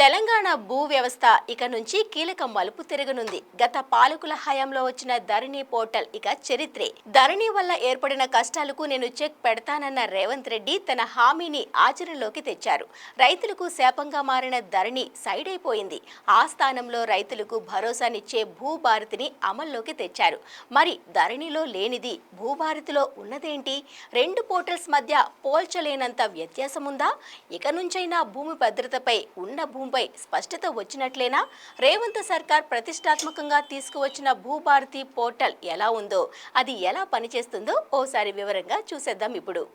తెలంగాణ భూ వ్యవస్థ ఇక నుంచి కీలక మలుపు తిరగనుంది. గత పాలకుల హయాంలో వచ్చిన ధరణి పోర్టల్ ఇక చరిత్రే. ధరణి వల్ల ఏర్పడిన కష్టాలకు నేను చెక్ పెడతానన్న రేవంత్ రెడ్డి తన హామీని ఆచరణలోకి తెచ్చారు. రైతులకు శాపంగా మారిన ధరణి సైడ్ అయిపోయింది. ఆ స్థానంలో రైతులకు భరోసానిచ్చే భూభారతిని అమల్లోకి తెచ్చారు. మరి ధరణిలో లేనిది భూభారతిలో ఉన్నదేంటి? రెండు పోర్టల్స్ మధ్య పోల్చలేనంత వ్యత్యాసముందా? ఇక నుంచైనా భూమి భద్రతపై ఉన్న భూమిపై స్పష్టత వచ్చినట్లేనా? రేవంత్ సర్కార్ ప్రతిష్టాత్మకంగా తీసుకువచ్చిన భూభారతి పోర్టల్ ఎలా ఉందో, అది ఎలా పనిచేస్తుందో ఓసారి వివరంగా చూసేద్దాం ఇప్పుడు.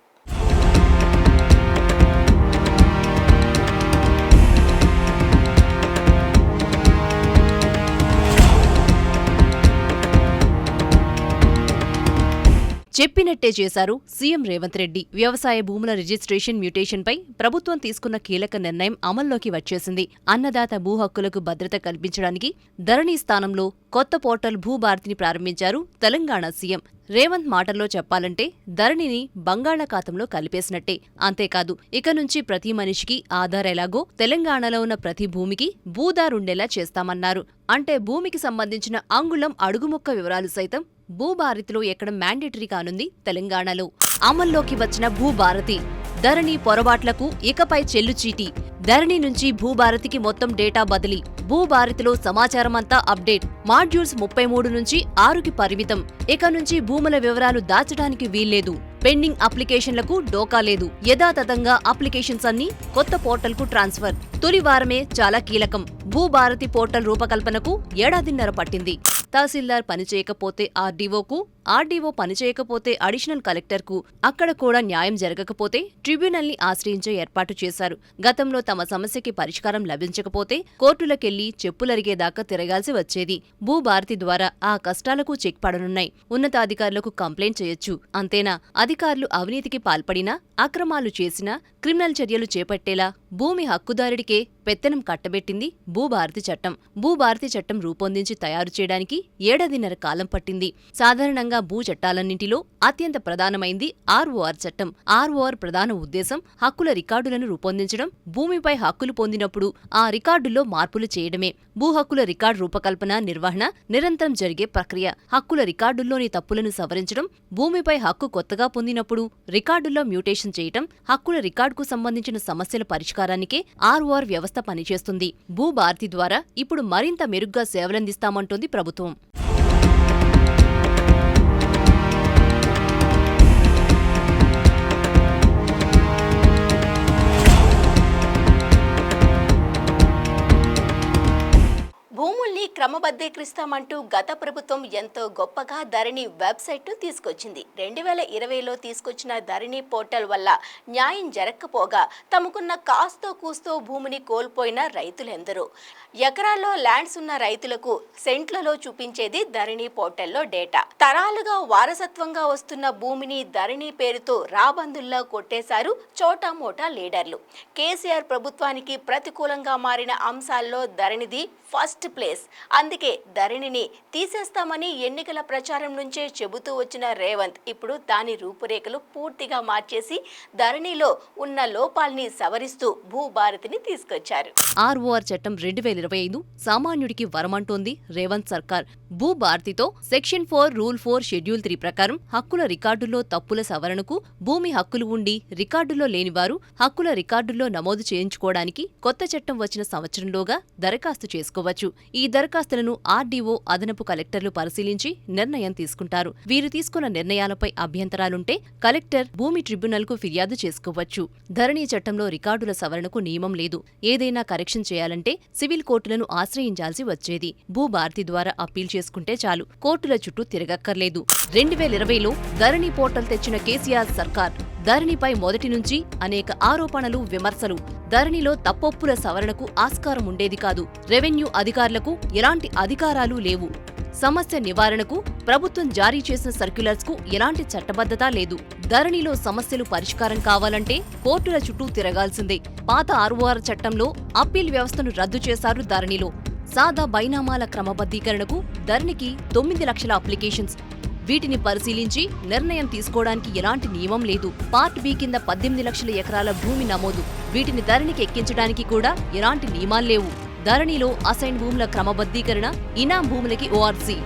చెప్పినట్టే చేశారు సీఎం రేవంత్ రెడ్డి. వ్యవసాయ భూముల రిజిస్ట్రేషన్ మ్యూటేషన్పై ప్రభుత్వం తీసుకున్న కీలక నిర్ణయం అమల్లోకి వచ్చేసింది. అన్నదాత భూ హక్కులకు భద్రత కల్పించడానికి ధరణి స్థానంలో కొత్త పోర్టల్ భూభారతిని ప్రారంభించారు తెలంగాణ సీఎం. రేవంత్ మాటల్లో చెప్పాలంటే ధరణిని బంగాళాఖాతంలో కలిపేసినట్టే. అంతేకాదు, ఇక నుంచి ప్రతి మనిషికి ఆధార్ ఎలాగో తెలంగాణలో ఉన్న ప్రతి భూమికి భూదారుండేలా చేస్తామన్నారు. అంటే భూమికి సంబంధించిన అంగుళం అడుగుముక్క వివరాలు సైతం భూభారతిలో ఎక్కడం మ్యాండేటరీ కానుంది తెలంగాణలో. అమల్లోకి వచ్చిన భూభారతి ధరణి పొరపాట్లకు ఇకపై చెల్లుచీటి. ధరణి నుంచి భూభారతికి మొత్తం డేటా బదిలీ. భూభారతిలో సమాచారమంతా అప్డేట్. మాడ్యూల్స్ 33 నుంచి 6కి పరిమితం. ఇక నుంచి భూముల వివరాలు దాచడానికి వీల్లేదు. పెండింగ్ అప్లికేషన్లకు డోకా లేదు. యథాతథంగా అప్లికేషన్స్ అన్ని కొత్త పోర్టల్కు ట్రాన్స్ఫర్. తొలి వారమే చాలా కీలకం. భూభారతి పోర్టల్ రూపకల్పనకు ఏడాదిన్నర పట్టింది. తహసీల్దార్ పనిచేయకపోతే ఆర్డీఓకు, ఆర్డీఓ పనిచేయకపోతే అడిషనల్ కలెక్టర్కు, అక్కడ కూడా న్యాయం జరగకపోతే ట్రిబ్యునల్ని ఆశ్రయించే ఏర్పాటు చేశారు. గతంలో తమ సమస్యకి పరిష్కారం లభించకపోతే కోర్టులకెళ్లి చెప్పులరిగేదాకా తిరగాల్సి వచ్చేది. భూభారతి ద్వారా ఆ కష్టాలకు చెక్ పడనున్నాయి. ఉన్నతాధికారులకు కంప్లైంట్ చేయొచ్చు. అంతేనా? అధికారులు అవినీతికి పాల్పడినా, అక్రమాలు చేసినా క్రిమినల్ చర్యలు చేపట్టేలా భూమి హక్కుదారుడికే పెత్తనం కట్టబెట్టింది భూభారతి చట్టం. భూభారతి చట్టం రూపొందించి తయారు చేయడానికి ఏడాదిన్నర కాలం పట్టింది. సాధారణంగా భూ చట్టాలన్నింటిలో అత్యంత ప్రధానమైంది ఆర్ఓఆర్ చట్టం. ఆర్ఓఆర్ ప్రధాన ఉద్దేశం హక్కుల రికార్డులను రూపొందించడం. భూమిపై హక్కులు పొందినప్పుడు ఆ రికార్డుల్లో మార్పులు చేయడమే. భూ హక్కుల రికార్డు రూపకల్పన, నిర్వహణ నిరంతరం జరిగే ప్రక్రియ. హక్కుల రికార్డుల్లోని తప్పులను సవరించడం, భూమిపై హక్కు కొత్తగా పొందినప్పుడు రికార్డుల్లో మ్యూటేషన్ చేయటం, హక్కుల రికార్డుకు సంబంధించిన సమస్యల పరిష్కారానికే ఆర్ఓఆర్ వ్యవస్థ పనిచేస్తుంది. భూభారతి ద్వారా ఇప్పుడు మరింత మెరుగ్గా సేవలందిస్తామంటోంది ప్రభుత్వం. భూముల్ని క్రమబద్ధీకరిస్తామంటూ గత ప్రభుత్వం ఎంతో గొప్పగా ధరణి వెబ్సైట్ను తీసుకొచ్చింది. 2020లో తీసుకొచ్చిన ధరణి పోర్టల్ వల్ల న్యాయం జరగకపోగా తమకున్న కాస్తో కూస్తో భూమిని కోల్పోయిన రైతులెందరో. ఎకరాల్లో ల్యాండ్స్ ఉన్న రైతులకు సెంట్లలో చూపించేది ధరణి పోర్టల్లో డేటా. తరాలుగా వారసత్వంగా వస్తున్న భూమిని ధరణి పేరుతో రాబందుల్లా కొట్టేశారు చోటామోటా లీడర్లు. కేసీఆర్ ప్రభుత్వానికి ప్రతికూలంగా మారిన అంశాల్లో ధరణిది ఫస్ట్ ప్లేస్. అందుకే ధరణిని తీసేస్తామని ఎన్నికల ప్రచారం నుంచే చెబుతూ వచ్చిన రేవంత్ ఇప్పుడు దాని రూపురేఖలు పూర్తిగా మార్చేసి ధరణిలో ఉన్న లోపాల్ని సవరిస్తూ భూభారతిని తీసుకొచ్చారు. ఆర్ఓఆర్ చట్టం 2025 సామాన్యుడికి వరమంటోంది రేవంత్ సర్కార్. భూభారతితో సెక్షన్ 4 రూల్ 4 షెడ్యూల్ 3 ప్రకారం హక్కుల రికార్డుల్లో తప్పుల సవరణకు, భూమి హక్కులు ఉండి రికార్డుల్లో లేనివారు హక్కుల రికార్డుల్లో నమోదు చేయించుకోవడానికి కొత్త చట్టం వచ్చిన సంవత్సరంలోగా దరఖాస్తు చేసుకోవచ్చు. ఈ దరఖాస్తులను ఆర్డీఓ, అదనపు కలెక్టర్లు పరిశీలించి నిర్ణయం తీసుకుంటారు. వీరు తీసుకున్న నిర్ణయాలపై అభ్యంతరాలుంటే కలెక్టర్ భూమి ట్రిబ్యునల్కు ఫిర్యాదు చేసుకోవచ్చు. ధరణి చట్టంలో రికార్డుల సవరణకు నియమం లేదు. ఏదైనా కరెక్షన్ చేయాలంటే సివిల్ కోర్టులను ఆశ్రయించాల్సి వచ్చేది. భూభారతి ద్వారా అప్పీల్ చేసుకుంటే చాలు, కోర్టుల చుట్టూ తిరగక్కర్లేదు. 2020లో ధరణి పోర్టల్ తెచ్చిన కేసీఆర్ సర్కార్ ధరణిపై మొదటి నుంచి అనేక ఆరోపణలు, విమర్శలు. ధరణిలో తప్పొప్పుల సవరణకు ఆస్కారం ఉండేది కాదు. రెవెన్యూ అధికారులకు ఎలాంటి అధికారాలు లేవు. సమస్య నివారణకు ప్రభుత్వం జారీ చేసిన సర్క్యులర్స్ కు ఎలాంటి చట్టబద్ధత లేదు. ధరణిలో సమస్యలు పరిష్కారం కావాలంటే కోర్టుల చుట్టూ తిరగాల్సిందే. పాత ఆర్ఓఆర్ చట్టంలో అప్పీల్ వ్యవస్థను రద్దు చేశారు ధరణిలో. సాదా బైనామాల క్రమబద్ధీకరణకు ధరణికి 9 లక్షల అప్లికేషన్స్. వీటిని పరిశీలించి నిర్ణయం తీసుకోవడానికి ఎలాంటి నియమం లేదు. పార్ట్ బి కింద 18 లక్షల ఎకరాల భూమి నమోదు. వీటిని ధరణికి ఎక్కించడానికి కూడా ఎలాంటి నియమాలు లేవు. ధరణిలో అసైన్ భూముల క్రమబద్ధీకరణ, ఇనాం భూములకి ఓఆర్సీ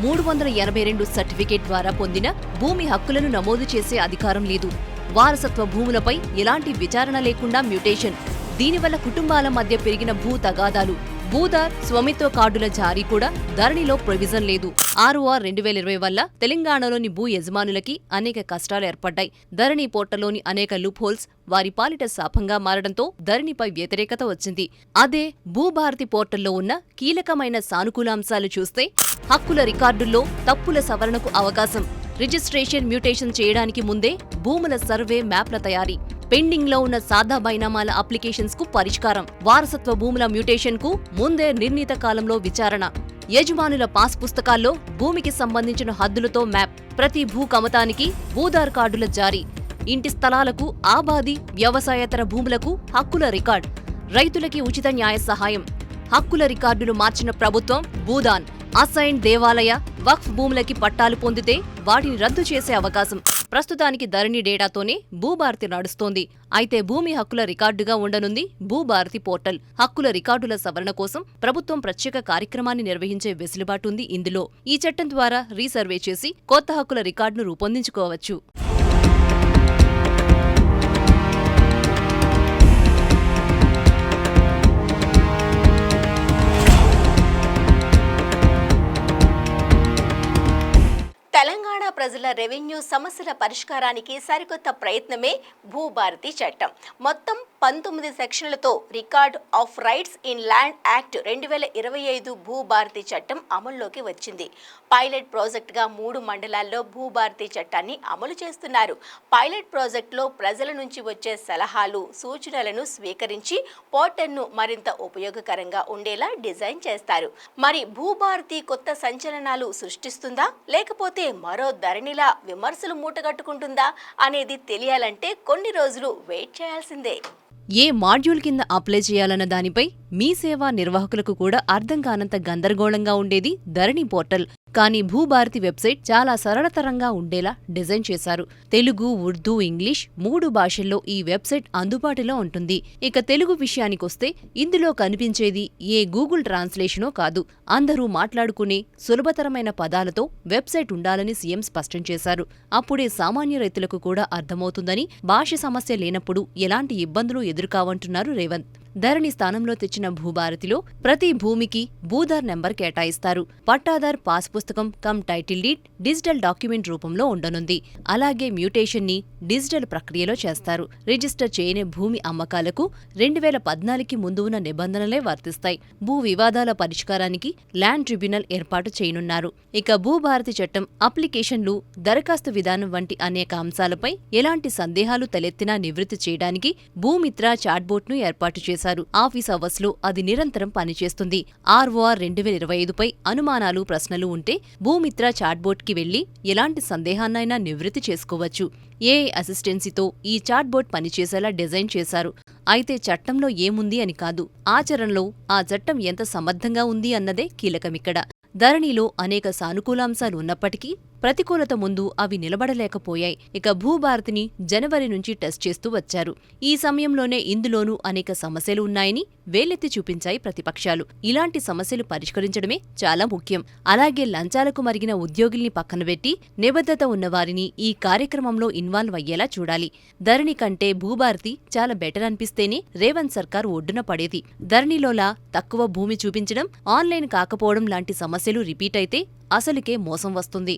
382 సర్టిఫికేట్ ద్వారా పొందిన భూమి హక్కులను నమోదు చేసే అధికారం లేదు. వారసత్వ భూములపై ఎలాంటి విచారణ లేకుండా మ్యూటేషన్. దీనివల్ల కుటుంబాల మధ్య పెరిగిన భూ తగాదాలు. భూదార్ స్వామిత్వ కార్డుల జారీ కూడా ధరణిలో ప్రొవిజన్ లేదు. ఆర్ఓఆర్ 2020 వల్ల తెలంగాణలోని భూ యజమానులకి అనేక కష్టాలు ఏర్పడ్డాయి. ధరణి పోర్టల్లోని అనేక లూప్ హోల్స్ వారి పాలిట శాపంగా మారడంతో ధరణిపై వ్యతిరేకత వచ్చింది. అదే భూభారతి పోర్టల్లో ఉన్న కీలకమైన సానుకూలాంశాలు చూస్తే హక్కుల రికార్డుల్లో తప్పుల సవరణకు అవకాశం, రిజిస్ట్రేషన్ మ్యూటేషన్ చేయడానికి ముందే భూముల సర్వే మ్యాప్ల తయారీ, పెండింగ్ లో ఉన్న సాదా బైనామాల అప్లికేషన్స్ కు పరిష్కారం, వారసత్వ భూముల మ్యూటేషన్ కు ముందే నిర్ణీత కాలంలో విచారణ, యజమానుల పాస్ పుస్తకాల్లో భూమికి సంబంధించిన హద్దులతో మ్యాప్, ప్రతి భూ కమతానికి భూదార్ కార్డుల జారీ, ఇంటి స్థలాలకు ఆబాది వ్యవసాయేతర భూములకు హక్కుల రికార్డ్, రైతులకి ఉచిత న్యాయ సహాయం, హక్కుల రికార్డులు మార్చిన ప్రభుత్వం భూదాన్, అసైన్ దేవాలయ వక్ఫ్ భూములకి పట్టాలు పొందితే వాటిని రద్దు చేసే అవకాశం. ప్రస్తుతానికి ధరణి డేటాతోనే భూభారతి నడుస్తోంది. అయితే భూమి హక్కుల రికార్డుగా ఉండనుంది భూభారతి పోర్టల్. హక్కుల రికార్డుల సవరణ కోసం ప్రభుత్వం ప్రత్యేక కార్యక్రమాన్ని నిర్వహించే వెసులుబాటుంది ఇందులో. ఈ చట్టం ద్వారా రీసర్వే చేసి కొత్త హక్కుల రికార్డును రూపొందించుకోవచ్చు. తెలంగాణ ప్రజల రెవెన్యూ సమస్యల పరిష్కారానికి సరికొత్త ప్రయత్నమే భూభారతి చట్టం. మొత్తం 19 సెక్షన్లతో record of rights in land act 2025 Bhubharati చట్టం అమల్లోకి వచ్చింది. పైలట్ ప్రాజెక్టుగా 3 మండలాల్లో భూభారతి చట్టాన్ని అమలు చేస్తున్నారు. పైలట్ ప్రాజెక్టులో ప్రజల నుంచి వచ్చే సలహాలు, సూచనలను స్వీకరించి పోర్టల్ను మరింత ఉపయోగకరంగా ఉండేలా డిజైన్ చేస్తారు. మరి భూభారతి కొత్త సంచలనాలు సృష్టిస్తుందా, లేకపోతే మరో ధరణిలా విమర్శలు మూటగట్టుకుంటుందా అనేది తెలియాలంటే కొన్ని రోజులు వెయిట్ చేయాల్సిందే. ఏ మాడ్యూల్ కింద అప్లై చేయాలన్న దానిపై మీ సేవా నిర్వాహకులకు కూడా అర్థం కానంత గందరగోళంగా ఉండేది ధరణి పోర్టల్. కానీ భూభారతి వెబ్సైట్ చాలా సరళతరంగా ఉండేలా డిజైన్ చేశారు. తెలుగు, ఉర్దూ, ఇంగ్లీష్ 3 భాషల్లో ఈ వెబ్సైట్ అందుబాటులో ఉంటుంది. ఇక తెలుగు విషయానికొస్తే ఇందులో కనిపించేది ఏ గూగుల్ ట్రాన్స్లేషనో కాదు. అందరూ మాట్లాడుకునే సులభతరమైన పదాలతో వెబ్సైట్ ఉండాలని సీఎం స్పష్టం చేశారు. అప్పుడే సామాన్య రైతులకు కూడా అర్థమవుతుందని, భాష సమస్య లేనప్పుడు ఎలాంటి ఇబ్బందులు ఎదురుకావంటున్నారు రేవంత్. ధరణి స్థానంలో తెచ్చిన భూభారతిలో ప్రతి భూమికి భూదార్ నెంబర్ కేటాయిస్తారు. పట్టాదార్ పాస్ పుస్తకం cum title deed digital document రూపంలో ఉండనుంది. అలాగే మ్యూటేషన్ ని డిజిటల్ ప్రక్రియలో చేస్తారు. రిజిస్టర్ చేయని భూమి అమ్మకాలకు 2014కి ముందు ఉన్న నిబంధనలే వర్తిస్తాయి. భూ వివాదాల పరిష్కారానికి ల్యాండ్ ట్రిబ్యునల్ ఏర్పాటు చేయనున్నారు. ఇక భూభారతి చట్టం, అప్లికేషన్లు, దరఖాస్తు విధానం వంటి అనేక అంశాలపై ఎలాంటి సందేహాలు తలెత్తినా నివృత్తి చేయడానికి భూమిత్ర చాట్బోట్ ను ఏర్పాటు చేశారు. ఆఫీస్ అవర్స్ లో అది నిరంతరం పనిచేస్తుంది. ఆర్ఓఆర్ 2025పై అనుమానాలు, ప్రశ్నలు ఉంటే భూమిత్ర చాట్బోట్ కి వెళ్లి ఎలాంటి సందేహాన్నైనా నివృత్తి చేసుకోవచ్చు. ఏఐ అసిస్టెన్సీతో ఈ చాట్బోట్ పనిచేసేలా డిజైన్ చేశారు. అయితే చట్టంలో ఏముంది అని కాదు, ఆచరణలో ఆ చట్టం ఎంత సమర్థంగా ఉంది అన్నదే కీలకమిక్కడ. ధరణిలో అనేక సానుకూలాంశాలు ఉన్నప్పటికీ ప్రతికూలత ముందు అవి నిలబడలేకపోయాయి. ఇక భూభారతిని జనవరి నుంచి టెస్ట్ చేస్తూ వచ్చారు. ఈ సమయంలోనే ఇందులోనూ అనేక సమస్యలు ఉన్నాయని వేలెత్తి చూపించాయి ప్రతిపక్షాలు. ఇలాంటి సమస్యలు పరిష్కరించడమే చాలా ముఖ్యం. అలాగే లంచాలకు మరిగిన ఉద్యోగుల్ని పక్కనబెట్టి నిబద్ధత ఉన్నవారిని ఈ కార్యక్రమంలో ఇన్వాల్వ్ అయ్యేలా చూడాలి. ధరణి కంటే భూభారతి చాలా బెటర్ అనిపిస్తేనే రేవంత్ సర్కార్ ఒడ్డున పడేది. ధరణిలోలా తక్కువ భూమి చూపించడం, ఆన్లైన్ కాకపోవడం లాంటి సమస్యలు రిపీట్ అయితే అసలుకే మోసం వస్తుంది.